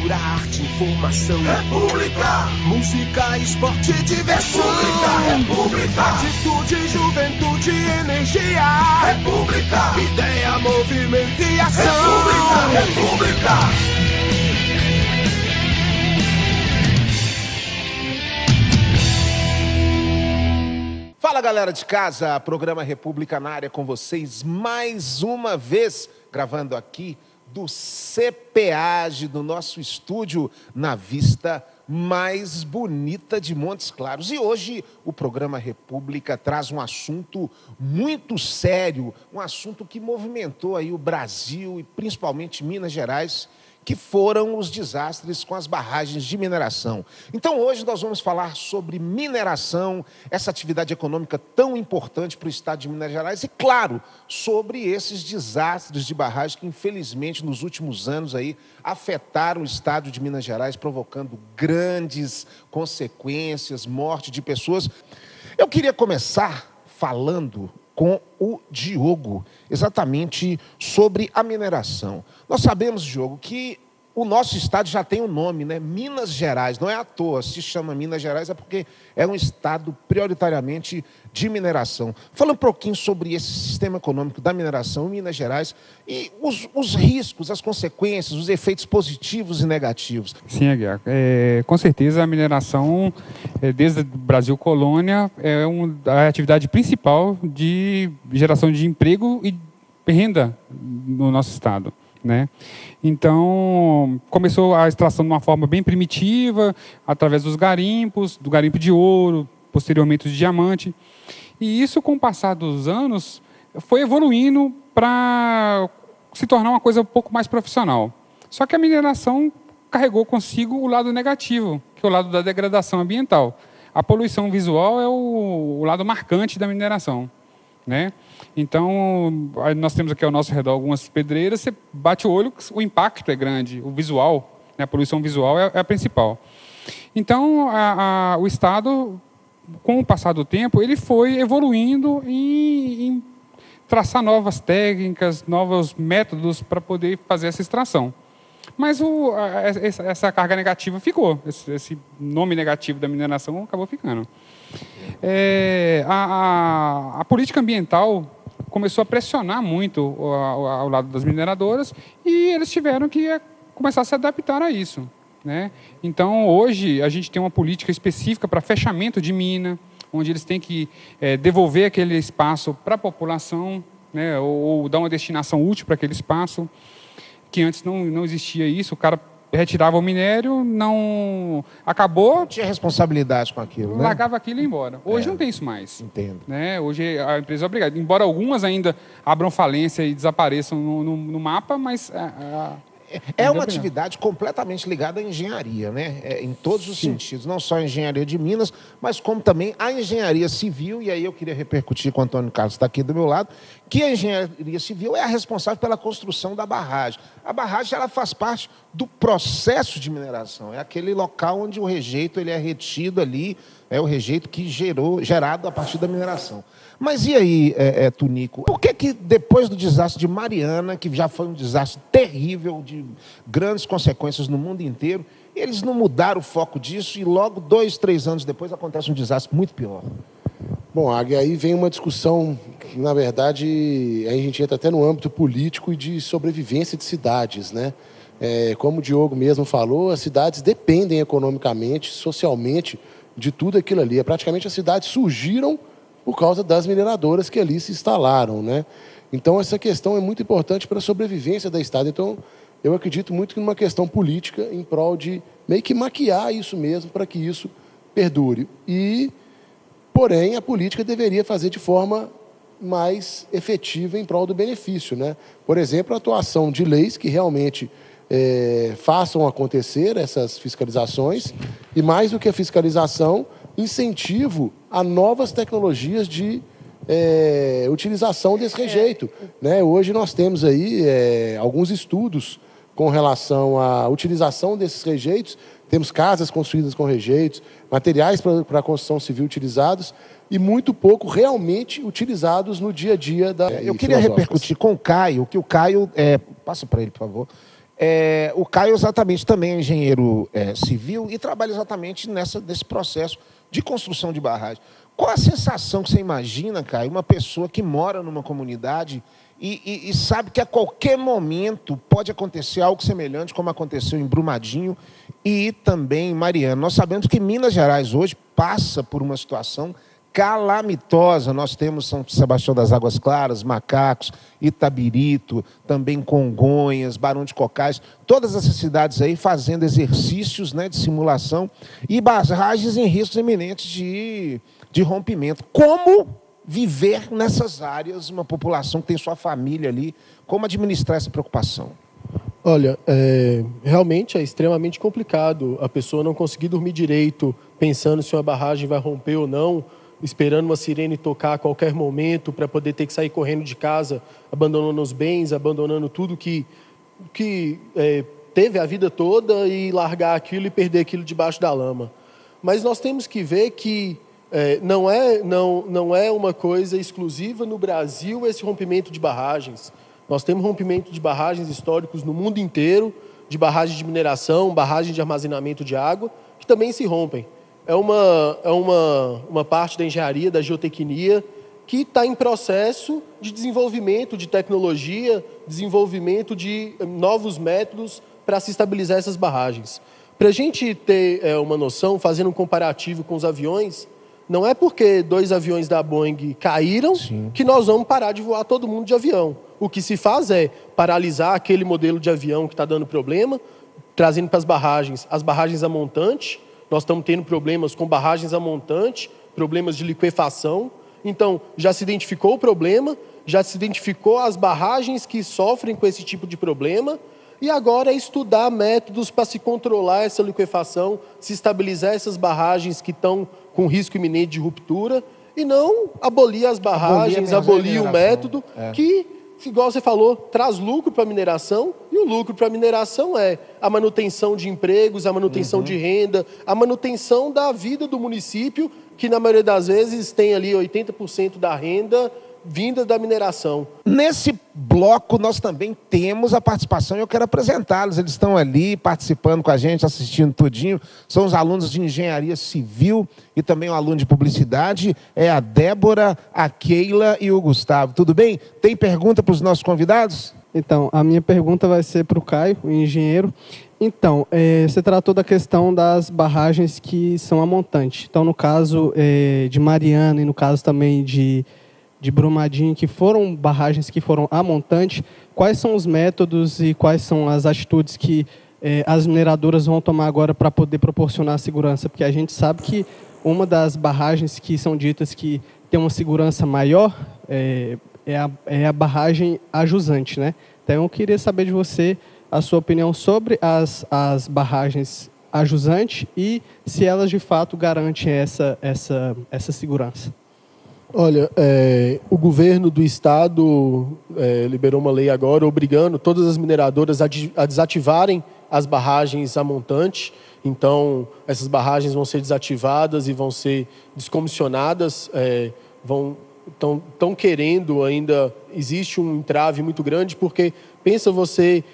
cultura, arte, informação. República! Música, esporte e diversão. República! Atitude, juventude, energia. República! Ideia, movimento e ação. República! Fala, galera de casa, programa República na área com vocês mais uma vez, gravando aqui do CPAG, do nosso estúdio, na vista mais bonita de Montes Claros. E hoje o programa República traz um assunto muito sério, um assunto que movimentou aí o Brasil e principalmente Minas Gerais, que foram os desastres com as barragens de mineração. Então hoje nós vamos falar sobre mineração, essa atividade econômica tão importante para o estado de Minas Gerais e, claro, sobre esses desastres de barragem que infelizmente nos últimos anos aí afetaram o estado de Minas Gerais, provocando grandes consequências, morte de pessoas. Eu queria começar falando com o Diogo, exatamente sobre a mineração. Nós sabemos, Diogo, que o nosso estado já tem um nome, né? Minas Gerais. Não é à toa, se chama Minas Gerais, é porque é um estado prioritariamente de mineração. Fala um pouquinho sobre esse sistema econômico da mineração em Minas Gerais e os riscos, as consequências, os efeitos positivos e negativos. Sim, Aguiar. Com certeza a mineração, desde o Brasil colônia, é a atividade principal de geração de emprego e renda no nosso estado, né? Então, começou a extração de uma forma bem primitiva, através dos garimpos, do garimpo de ouro, posteriormente de diamante. E isso, com o passar dos anos, foi evoluindo para se tornar uma coisa um pouco mais profissional. Só que a mineração carregou consigo o lado negativo, que é o lado da degradação ambiental. A poluição visual é o lado marcante da mineração, né? Então, nós temos aqui ao nosso redor algumas pedreiras, você bate o olho, o impacto é grande, o visual, né, a poluição visual é a principal. Então, o Estado, com o passar do tempo, ele foi evoluindo em traçar novas técnicas, novos métodos para poder fazer essa extração. Mas essa carga negativa ficou, esse nome negativo da mineração acabou ficando. A política ambiental começou a pressionar muito ao lado das mineradoras e eles tiveram que começar a se adaptar a isso, né? Então, hoje, a gente tem uma política específica para fechamento de mina, onde eles têm que devolver aquele espaço para a população, né? Ou dar uma destinação útil para aquele espaço, que antes não existia isso, o cara retirava o minério, não acabou... Não tinha responsabilidade com aquilo, né? Largava aquilo e ia embora. Hoje não tem isso mais. Entendo. Né? Hoje a empresa é obrigada. Embora algumas ainda abram falência e desapareçam no mapa, mas... É uma atividade completamente ligada à engenharia, né? Em todos os sentidos. Não só a engenharia de Minas, mas como também a engenharia civil. E aí eu queria repercutir com o Antônio Carlos, que está aqui do meu lado, que a engenharia civil é a responsável pela construção da barragem. A barragem ela faz parte do processo de mineração. É aquele local onde o rejeito ele é retido ali, é o rejeito que gerado a partir da mineração. Mas e aí, Tunico, por que depois do desastre de Mariana, que já foi um desastre terrível, de grandes consequências no mundo inteiro, eles não mudaram o foco disso e logo 2, 3 anos depois acontece um desastre muito pior? Bom, Águia, aí vem uma discussão que, na verdade, a gente entra até no âmbito político e de sobrevivência de cidades, né? Como o Diogo mesmo falou, as cidades dependem economicamente, socialmente, de tudo aquilo ali. Praticamente as cidades surgiram por causa das mineradoras que ali se instalaram, né? Então, essa questão é muito importante para a sobrevivência da Estado. Então, eu acredito muito numa questão política em prol de meio que maquiar isso mesmo para que isso perdure. Porém, a política deveria fazer de forma mais efetiva em prol do benefício, né? Por exemplo, a atuação de leis que realmente façam acontecer essas fiscalizações e, mais do que a fiscalização, incentivo a novas tecnologias de utilização desse rejeito, né? Hoje nós temos aí alguns estudos com relação à utilização desses rejeitos. Temos casas construídas com rejeitos, materiais para a construção civil utilizados e muito pouco realmente utilizados no dia a dia da... Eu queria repercutir com o Caio, que o Caio, passa para ele, por favor, O Caio exatamente também é engenheiro civil e trabalha exatamente nesse processo de construção de barragem. Qual a sensação que você imagina, Caio, uma pessoa que mora numa comunidade e sabe que a qualquer momento pode acontecer algo semelhante como aconteceu em Brumadinho e também em Mariana? Nós sabemos que Minas Gerais hoje passa por uma situação calamitosa. Nós temos São Sebastião das Águas Claras, Macacos, Itabirito, também Congonhas, Barão de Cocais, todas essas cidades aí fazendo exercícios, né, de simulação e barragens em riscos iminentes de rompimento. Como viver nessas áreas, uma população que tem sua família ali, como administrar essa preocupação? Olha, realmente é extremamente complicado a pessoa não conseguir dormir direito, pensando se uma barragem vai romper ou não, esperando uma sirene tocar a qualquer momento para poder ter que sair correndo de casa, abandonando os bens, abandonando tudo que teve a vida toda e largar aquilo e perder aquilo debaixo da lama. Mas nós temos que ver que não é uma coisa exclusiva no Brasil esse rompimento de barragens. Nós temos rompimento de barragens históricos no mundo inteiro, de barragens de mineração, barragens de armazenamento de água, que também se rompem. É uma parte da engenharia, da geotecnia, que está em processo de desenvolvimento de tecnologia, desenvolvimento de novos métodos para se estabilizar essas barragens. Para a gente ter uma noção, fazendo um comparativo com os aviões, não é porque 2 aviões da Boeing caíram que nós vamos parar de voar todo mundo de avião. O que se faz é paralisar aquele modelo de avião que está dando problema, trazendo para as barragens a montante. Nós estamos tendo problemas com barragens a montante, problemas de liquefação. Então, já se identificou o problema, já se identificou as barragens que sofrem com esse tipo de problema, e agora é estudar métodos para se controlar essa liquefação, se estabilizar essas barragens que estão com risco iminente de ruptura, e não abolir as barragens, abolir o método que, igual você falou, traz lucro para a mineração, e o lucro para a mineração é a manutenção de empregos, a manutenção de renda, a manutenção da vida do município, que na maioria das vezes tem ali 80% da renda vinda da mineração. Nesse bloco nós também temos a participação, e eu quero apresentá-los. Eles estão ali participando com a gente, assistindo tudinho. São os alunos de engenharia civil e também um aluno de publicidade. É a Débora, a Keila e o Gustavo. Tudo bem? Tem pergunta para os nossos convidados? Então, a minha pergunta vai ser para o Caio, o engenheiro. Então, você tratou da questão das barragens que são a montante. Então, no caso de Mariana e no caso também de Brumadinho, que foram barragens que foram a montante, quais são os métodos e quais são as atitudes que as mineradoras vão tomar agora para poder proporcionar segurança? Porque a gente sabe que uma das barragens que são ditas que tem uma segurança maior é a barragem a jusante, né? Então, eu queria saber de você a sua opinião sobre as barragens a jusante e se elas, de fato, garantem essa segurança. Olha, o governo do estado liberou uma lei agora obrigando todas as mineradoras a desativarem as barragens a montante. Então, essas barragens vão ser desativadas e vão ser descomissionadas. Estão querendo ainda, existe um entrave muito grande, porque pensa você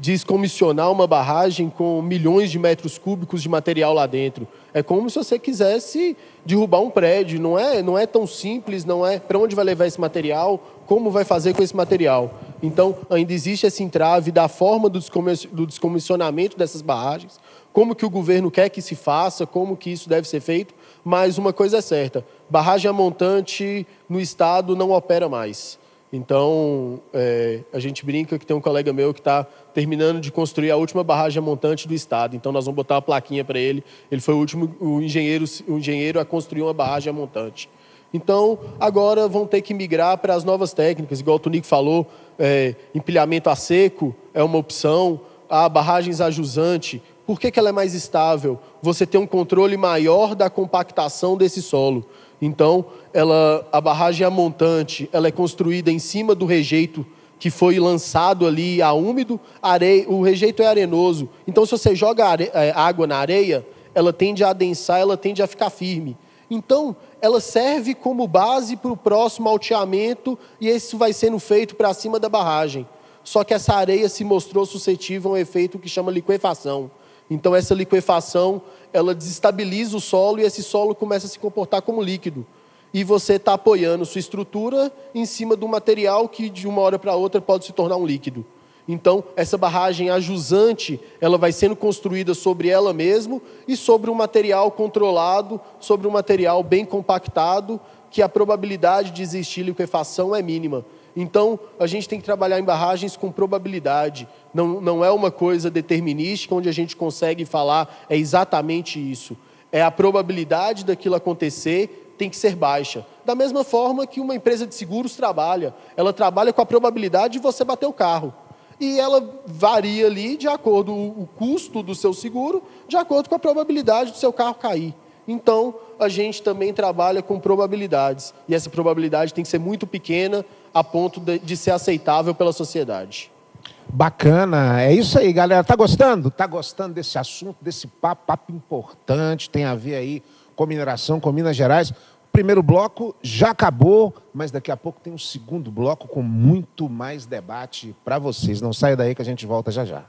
descomissionar uma barragem com milhões de metros cúbicos de material lá dentro. É como se você quisesse derrubar um prédio, não é tão simples, não é para onde vai levar esse material, como vai fazer com esse material. Então, ainda existe esse entrave da forma do descomissionamento dessas barragens, como que o governo quer que se faça, como que isso deve ser feito, mas uma coisa é certa, barragem a montante no estado não opera mais. Então, a gente brinca que tem um colega meu que está terminando de construir a última barragem a montante do estado. Então, nós vamos botar uma plaquinha para ele. Ele foi o engenheiro a construir uma barragem a montante. Então, agora vão ter que migrar para as novas técnicas. Igual o Tonico falou, empilhamento a seco é uma opção. A barragens a jusante. Por que ela é mais estável? Você tem um controle maior da compactação desse solo. Então, a barragem a montante, ela é construída em cima do rejeito que foi lançado ali a úmido, o rejeito é arenoso. Então, se você joga água na areia, ela tende a adensar, ela tende a ficar firme. Então, ela serve como base para o próximo alteamento e isso vai sendo feito para cima da barragem. Só que essa areia se mostrou suscetível a um efeito que chama liquefação. Então, essa liquefação, ela desestabiliza o solo e esse solo começa a se comportar como líquido. E você está apoiando sua estrutura em cima de um material que, de uma hora para outra, pode se tornar um líquido. Então, essa barragem ajusante, ela vai sendo construída sobre ela mesma e sobre um material controlado, sobre um material bem compactado, que a probabilidade de existir liquefação é mínima. Então, a gente tem que trabalhar em barragens com probabilidade. Não é uma coisa determinística, onde a gente consegue falar é exatamente isso. É a probabilidade daquilo acontecer, tem que ser baixa. Da mesma forma que uma empresa de seguros trabalha. Ela trabalha com a probabilidade de você bater o carro. E ela varia ali de acordo com o custo do seu seguro, de acordo com a probabilidade do seu carro cair. Então, a gente também trabalha com probabilidades. E essa probabilidade tem que ser muito pequena, a ponto de ser aceitável pela sociedade. Bacana, é isso aí, galera. Tá gostando? Tá gostando desse assunto, desse papo importante, tem a ver aí com mineração, com Minas Gerais. O primeiro bloco já acabou, mas daqui a pouco tem um segundo bloco com muito mais debate para vocês. Não saia daí que a gente volta já já.